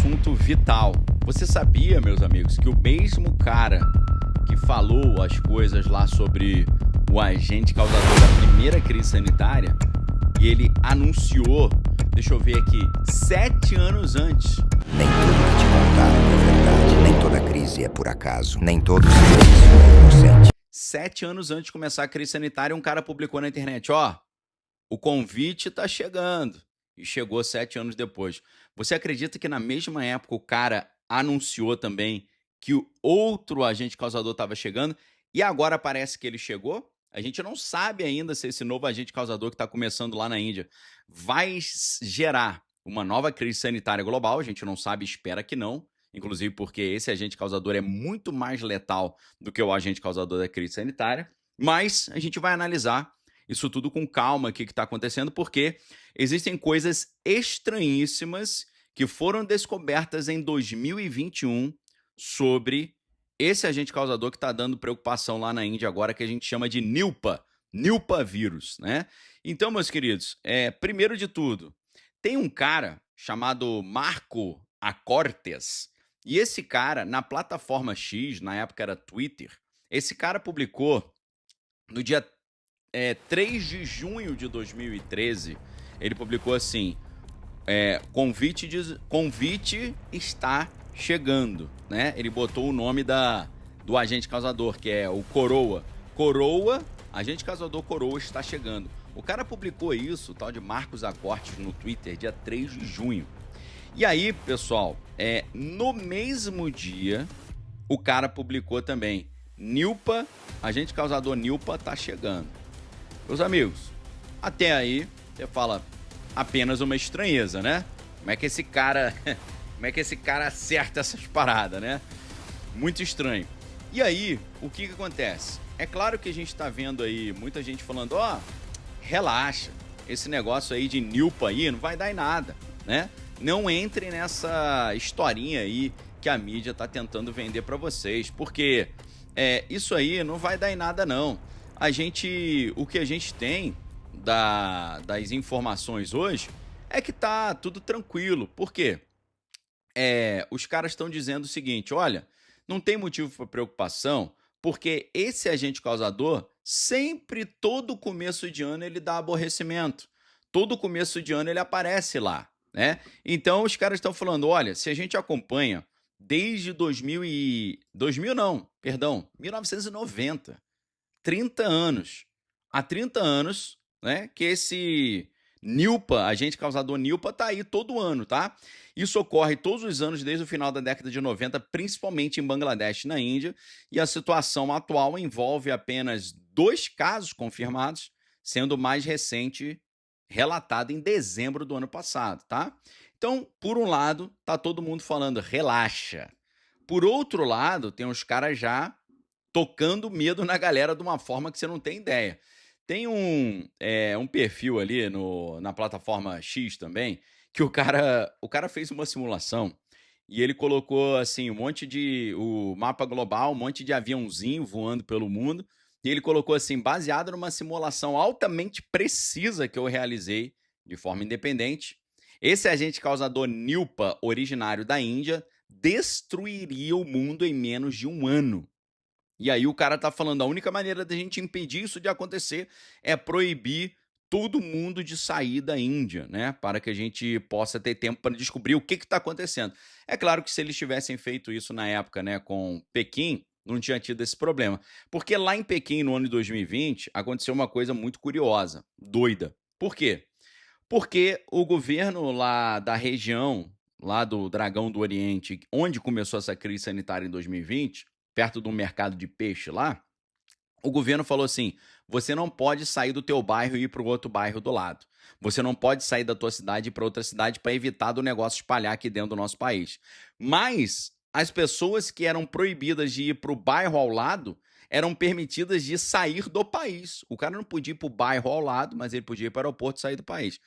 assunto vital. Você sabia, meus amigos, que o mesmo cara que falou as coisas lá sobre o agente causador da primeira crise sanitária, e ele anunciou, deixa eu ver aqui, 7 anos antes. Nem tudo que te contaram é verdade. Nem toda crise é por acaso. Nem todo silêncio é inocente. 7 anos antes de começar a crise sanitária, um cara publicou na internet, ó, o convite tá chegando. E chegou 7 anos depois. Você acredita que na mesma época o cara anunciou também que o outro agente causador estava chegando e agora parece que ele chegou? A gente não sabe ainda se esse novo agente causador que está começando lá na Índia vai gerar uma nova crise sanitária global. A gente não sabe, espera que não. Inclusive porque esse agente causador é muito mais letal do que o agente causador da crise sanitária. Mas a gente vai analisar isso tudo com calma, o que está acontecendo, porque existem coisas estranhíssimas que foram descobertas em 2021 sobre esse agente causador que está dando preocupação lá na Índia agora, que a gente chama de Nipah vírus, né? Então, meus queridos, primeiro de tudo, tem um cara chamado Marco Acortes, e esse cara, na plataforma X, na época era Twitter, esse cara publicou no dia 3 de junho de 2013, ele publicou assim, convite está chegando, né? Ele botou o nome do agente causador, que é o Coroa. Coroa, agente causador Coroa está chegando. O cara publicou isso, o tal de Marcos Acortes, no Twitter, dia 3 de junho. E aí, pessoal, no mesmo dia, o cara publicou também, Nipah, agente causador Nipah tá chegando. Meus amigos, até aí, você fala, apenas uma estranheza, né? Como é que esse cara acerta essas paradas, né? Muito estranho. E aí, o que acontece? É claro que a gente tá vendo aí muita gente falando, ó, relaxa, esse negócio aí de Nipah aí não vai dar em nada, né? Não entre nessa historinha aí que a mídia tá tentando vender pra vocês, porque isso aí não vai dar em nada não. O que a gente tem das informações hoje é que tá tudo tranquilo. Por quê? Os caras estão dizendo o seguinte, olha, não tem motivo para preocupação, porque esse agente causador, sempre, todo começo de ano, ele dá aborrecimento. Todo começo de ano ele aparece lá, né? Então os caras estão falando, olha, se a gente acompanha desde 1990, 30 anos. Há 30 anos, né, que esse Nipah, agente causador Nipah, tá aí todo ano, tá? Isso ocorre todos os anos desde o final da década de 90, principalmente em Bangladesh, na Índia, e a situação atual envolve apenas 2 casos confirmados, sendo o mais recente relatado em dezembro do ano passado, tá? Então, por um lado, tá todo mundo falando, relaxa. Por outro lado, tem os caras já tocando medo na galera de uma forma que você não tem ideia. Tem um perfil ali na plataforma X também, que o cara fez uma simulação e ele colocou assim o mapa global, um monte de aviãozinho voando pelo mundo, e ele colocou assim, baseado numa simulação altamente precisa que eu realizei de forma independente, esse agente causador Nipah, originário da Índia, destruiria o mundo em menos de um ano. E aí o cara tá falando, a única maneira da gente impedir isso de acontecer é proibir todo mundo de sair da Índia, né? Para que a gente possa ter tempo para descobrir o que está acontecendo. É claro que se eles tivessem feito isso na época, né, com Pequim, não tinha tido esse problema. Porque lá em Pequim, no ano de 2020, aconteceu uma coisa muito curiosa, doida. Por quê? Porque o governo lá da região, lá do Dragão do Oriente, onde começou essa crise sanitária em 2020, perto de um mercado de peixe lá, o governo falou assim, você não pode sair do teu bairro e ir para o outro bairro do lado. Você não pode sair da tua cidade e ir para outra cidade para evitar do negócio espalhar aqui dentro do nosso país. Mas as pessoas que eram proibidas de ir para o bairro ao lado eram permitidas de sair do país. O cara não podia ir para o bairro ao lado, mas ele podia ir para o aeroporto e sair do país.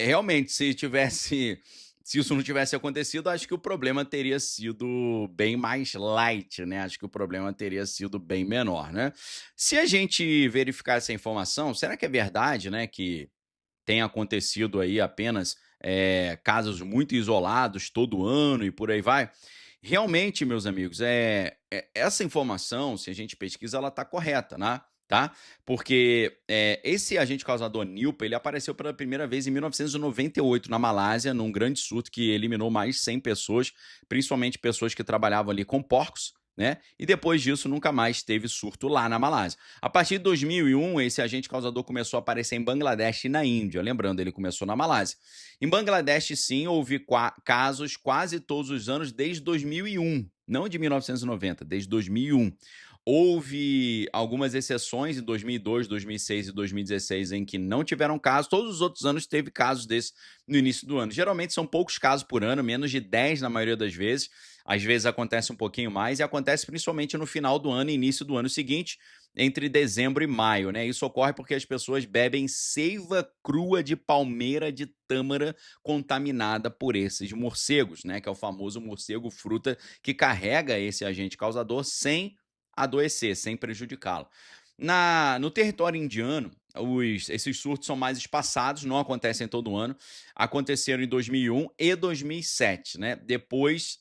Realmente, se isso não tivesse acontecido, acho que o problema teria sido bem mais light, né? Acho que o problema teria sido bem menor, né? Se a gente verificar essa informação, será que é verdade, né, que tem acontecido aí apenas casos muito isolados todo ano e por aí vai. Realmente, meus amigos, essa informação, se a gente pesquisa, ela está correta, né? Tá? Porque esse agente causador Nilpa, ele apareceu pela primeira vez em 1998 na Malásia, num grande surto que eliminou mais de 100 pessoas, principalmente pessoas que trabalhavam ali com porcos, né? E depois disso nunca mais teve surto lá na Malásia. A partir de 2001, esse agente causador começou a aparecer em Bangladesh e na Índia. Lembrando, ele começou na Malásia. Em Bangladesh, sim, houve casos quase todos os anos desde 2001, não de 1990, desde 2001. Houve algumas exceções em 2002, 2006 e 2016 em que não tiveram casos. Todos os outros anos teve casos desses no início do ano. Geralmente são poucos casos por ano, menos de 10 na maioria das vezes. Às vezes acontece um pouquinho mais e acontece principalmente no final do ano e início do ano seguinte, entre dezembro e maio, né? Isso ocorre porque as pessoas bebem seiva crua de palmeira de tâmara contaminada por esses morcegos, né? Que é o famoso morcego fruta que carrega esse agente causador sem adoecer, sem prejudicá-lo. No território indiano, esses surtos são mais espaçados, não acontecem todo ano. Aconteceram em 2001 e 2007, né? Depois,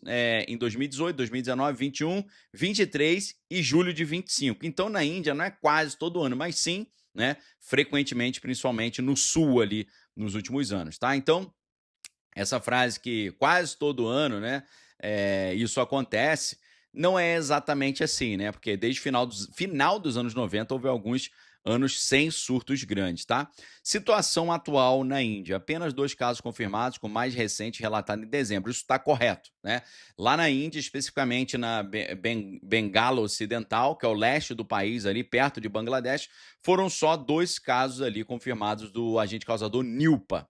em 2018, 2019, 21, 23 e julho de 25. Então, na Índia, não é quase todo ano, mas sim, né? Frequentemente, principalmente no sul ali, nos últimos anos, tá? Então, essa frase que quase todo ano, né, isso acontece, não é exatamente assim, né? Porque desde o final dos anos 90 houve alguns anos sem surtos grandes, tá? Situação atual na Índia: apenas 2 casos confirmados, com o mais recente relatado em dezembro. Isso está correto, né? Lá na Índia, especificamente na Bengala Ocidental, que é o leste do país, ali perto de Bangladesh, foram só 2 casos ali confirmados do agente causador Nilpa.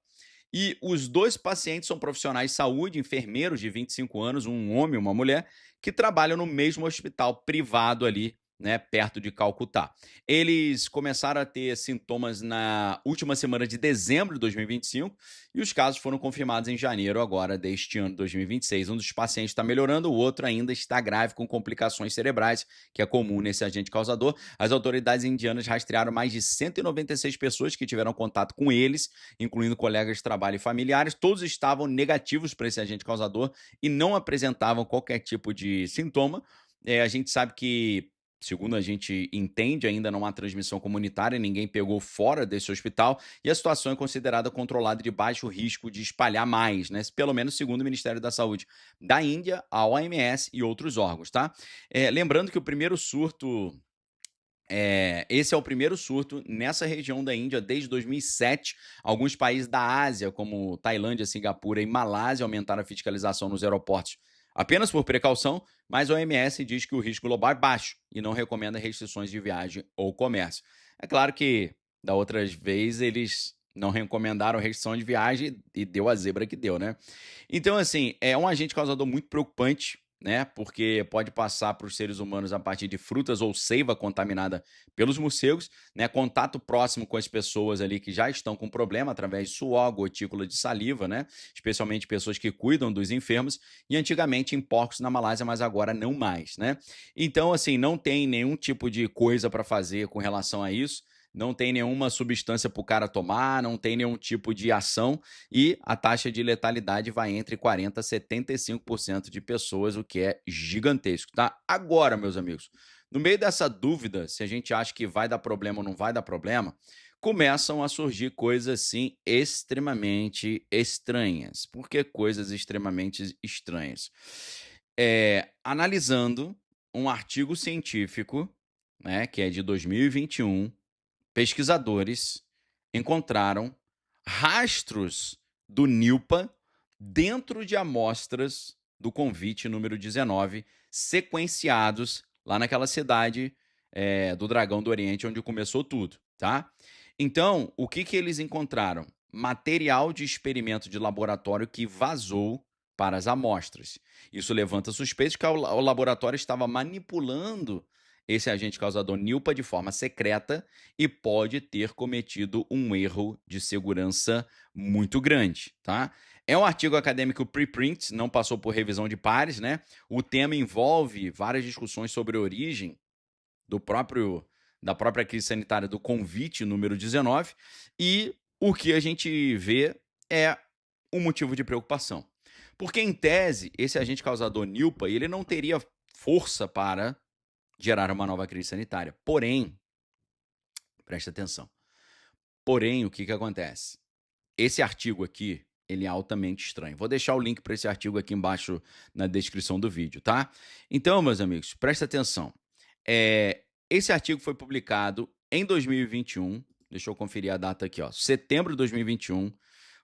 E os 2 pacientes são profissionais de saúde, enfermeiros de 25 anos, um homem e uma mulher, que trabalham no mesmo hospital privado ali, né, perto de Calcutá. Eles começaram a ter sintomas na última semana de dezembro de 2025 e os casos foram confirmados em janeiro agora deste ano, 2026. Um dos pacientes está melhorando, o outro ainda está grave com complicações cerebrais, que é comum nesse agente causador. As autoridades indianas rastrearam mais de 196 pessoas que tiveram contato com eles, incluindo colegas de trabalho e familiares. Todos estavam negativos para esse agente causador e não apresentavam qualquer tipo de sintoma. A gente sabe que, segundo a gente entende, ainda não há transmissão comunitária, ninguém pegou fora desse hospital e a situação é considerada controlada, de baixo risco de espalhar mais, né? Pelo menos segundo o Ministério da Saúde da Índia, a OMS e outros órgãos, tá? Lembrando que o primeiro surto esse é o primeiro surto nessa região da Índia desde 2007. Alguns países da Ásia, como Tailândia, Singapura e Malásia, aumentaram a fiscalização nos aeroportos apenas por precaução, mas a OMS diz que o risco global é baixo e não recomenda restrições de viagem ou comércio. É claro que, da outras vezes, eles não recomendaram restrição de viagem e deu a zebra que deu, né? Então, assim, é um agente causador muito preocupante, né? Porque pode passar para os seres humanos a partir de frutas ou seiva contaminada pelos morcegos, né? Contato próximo com as pessoas ali que já estão com problema através de suor, gotícula de saliva, né? Especialmente pessoas que cuidam dos enfermos, e antigamente em porcos na Malásia, mas agora não mais, né? Então, assim, não tem nenhum tipo de coisa para fazer com relação a isso. Não tem nenhuma substância para o cara tomar, não tem nenhum tipo de ação e a taxa de letalidade vai entre 40% a 75% de pessoas, o que é gigantesco, tá? Agora, meus amigos, no meio dessa dúvida, se a gente acha que vai dar problema ou não vai dar problema, começam a surgir coisas, assim, extremamente estranhas. Por que coisas extremamente estranhas? Analisando um artigo científico, né, que é de 2021, pesquisadores encontraram rastros do Nilpa dentro de amostras do convite número 19, sequenciados lá naquela cidade do Dragão do Oriente, onde começou tudo, tá? Então, o que que eles encontraram? Material de experimento de laboratório que vazou para as amostras. Isso levanta suspeitas que o laboratório estava manipulando esse agente causador Nilpa de forma secreta e pode ter cometido um erro de segurança muito grande, tá? É um artigo acadêmico preprint, não passou por revisão de pares, né? O tema envolve várias discussões sobre a origem da própria crise sanitária do convite número 19, e o que a gente vê é um motivo de preocupação. Porque, em tese, esse agente causador NILPA, ele não teria força para gerar uma nova crise sanitária. Porém, preste atenção. Porém, o que acontece? Esse artigo aqui, ele é altamente estranho. Vou deixar o link para esse artigo aqui embaixo na descrição do vídeo, tá? Então, meus amigos, presta atenção. Esse artigo foi publicado em 2021, deixa eu conferir a data aqui, ó, setembro de 2021,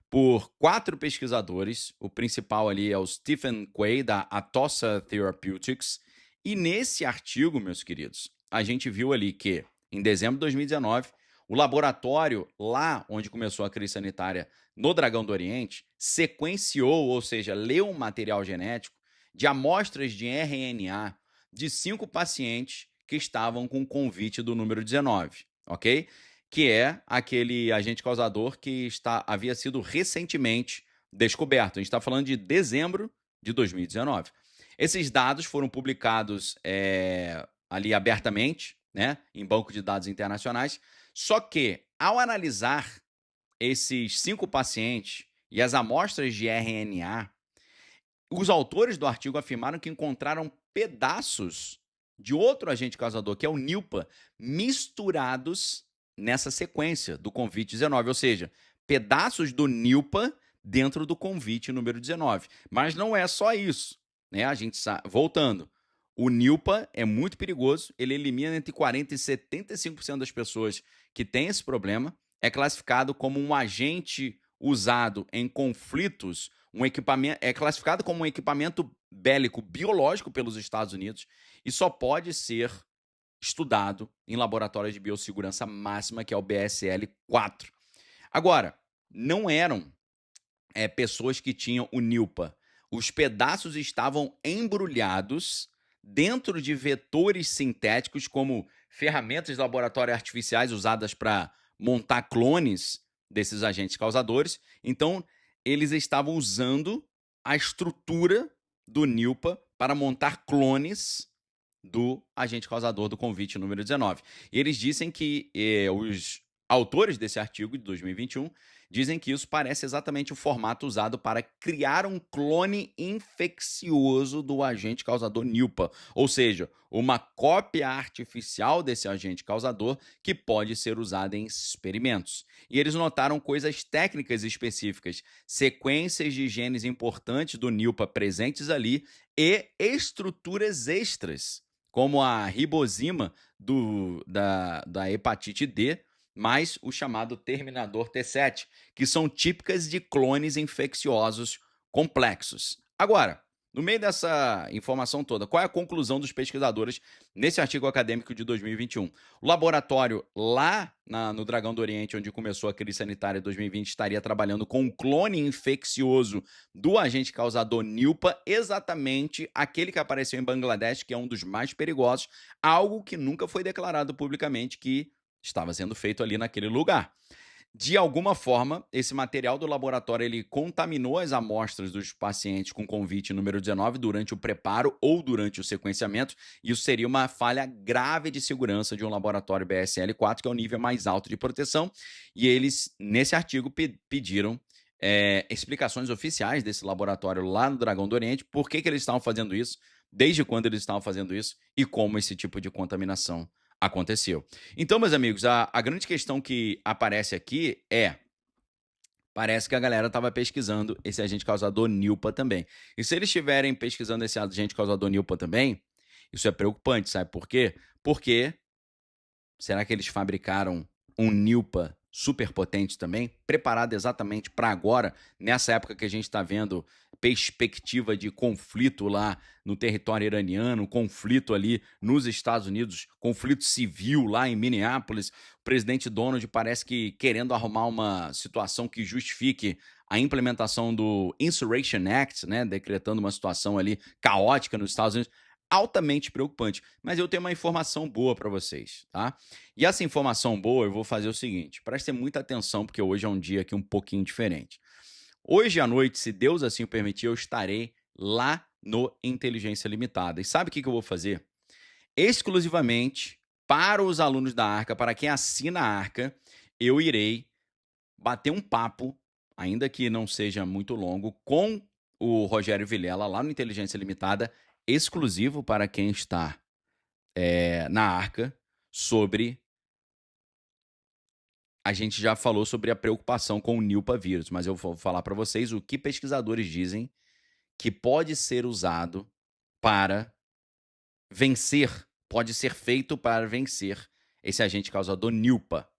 por 4 pesquisadores. O principal ali é o Stephen Quay, da Atossa Therapeutics. E nesse artigo, meus queridos, a gente viu ali que, em dezembro de 2019, o laboratório, lá onde começou a crise sanitária no Dragão do Oriente, sequenciou, ou seja, leu um material genético de amostras de RNA de 5 pacientes que estavam com convite do número 19, ok? Que é aquele agente causador que havia sido recentemente descoberto. A gente está falando de dezembro de 2019. Esses dados foram publicados ali abertamente, né, em banco de dados internacionais, só que, ao analisar esses 5 pacientes e as amostras de RNA, os autores do artigo afirmaram que encontraram pedaços de outro agente causador, que é o NILPA, misturados nessa sequência do convite 19, ou seja, pedaços do NILPA dentro do convite número 19. Mas não é só isso, né? A gente voltando, o NILPA é muito perigoso, ele elimina entre 40% e 75% das pessoas que têm esse problema, é classificado como um agente usado em conflitos, é classificado como um equipamento bélico biológico pelos Estados Unidos e só pode ser estudado em laboratórios de biossegurança máxima, que é o BSL-4. Agora, não eram pessoas que tinham o NILPA. Os pedaços estavam embrulhados dentro de vetores sintéticos, como ferramentas de laboratório artificiais usadas para montar clones desses agentes causadores. Então, eles estavam usando a estrutura do NILPA para montar clones do agente causador do convite número 19. E eles dizem que os autores desse artigo de 2021 dizem que isso parece exatamente o formato usado para criar um clone infeccioso do agente causador NILPA, ou seja, uma cópia artificial desse agente causador que pode ser usada em experimentos. E eles notaram coisas técnicas específicas, sequências de genes importantes do NILPA presentes ali e estruturas extras, como a ribosima da hepatite D, mais o chamado terminador T7, que são típicas de clones infecciosos complexos. Agora, no meio dessa informação toda, qual é a conclusão dos pesquisadores nesse artigo acadêmico de 2021? O laboratório lá no Dragão do Oriente, onde começou a crise sanitária em 2020, estaria trabalhando com um clone infeccioso do agente causador NILPA, exatamente aquele que apareceu em Bangladesh, que é um dos mais perigosos, algo que nunca foi declarado publicamente que estava sendo feito ali naquele lugar. De alguma forma, esse material do laboratório ele contaminou as amostras dos pacientes com convite número 19 durante o preparo ou durante o sequenciamento. Isso seria uma falha grave de segurança de um laboratório BSL-4, que é o nível mais alto de proteção. E eles, nesse artigo, pediram explicações oficiais desse laboratório lá no Dragão do Oriente, por que eles estavam fazendo isso, desde quando eles estavam fazendo isso e como esse tipo de contaminação aconteceu. Então, meus amigos, a grande questão que aparece aqui parece que a galera estava pesquisando esse agente causador NILPA também. E se eles estiverem pesquisando esse agente causador NILPA também, isso é preocupante, sabe por quê? Porque será que eles fabricaram um NILPA super potente também, preparado exatamente para agora, nessa época que a gente está vendo perspectiva de conflito lá no território iraniano, conflito ali nos Estados Unidos, conflito civil lá em Minneapolis. O presidente Donald parece que querendo arrumar uma situação que justifique a implementação do Insurrection Act, né, decretando uma situação ali caótica nos Estados Unidos. Altamente preocupante, mas eu tenho uma informação boa para vocês, tá? E essa informação boa eu vou fazer o seguinte, prestem muita atenção porque hoje é um dia aqui um pouquinho diferente. Hoje à noite, se Deus assim o permitir, eu estarei lá no Inteligência Limitada. E sabe o que eu vou fazer? Exclusivamente para os alunos da Arca, para quem assina a Arca, eu irei bater um papo ainda que não seja muito longo, com o Rogério Vilela lá no Inteligência Limitada, exclusivo para quem está na Arca, sobre. A gente já falou sobre a preocupação com o Nipah vírus, mas eu vou falar para vocês o que pesquisadores dizem que pode ser usado para vencer, pode ser feito para vencer esse agente causador Nipah.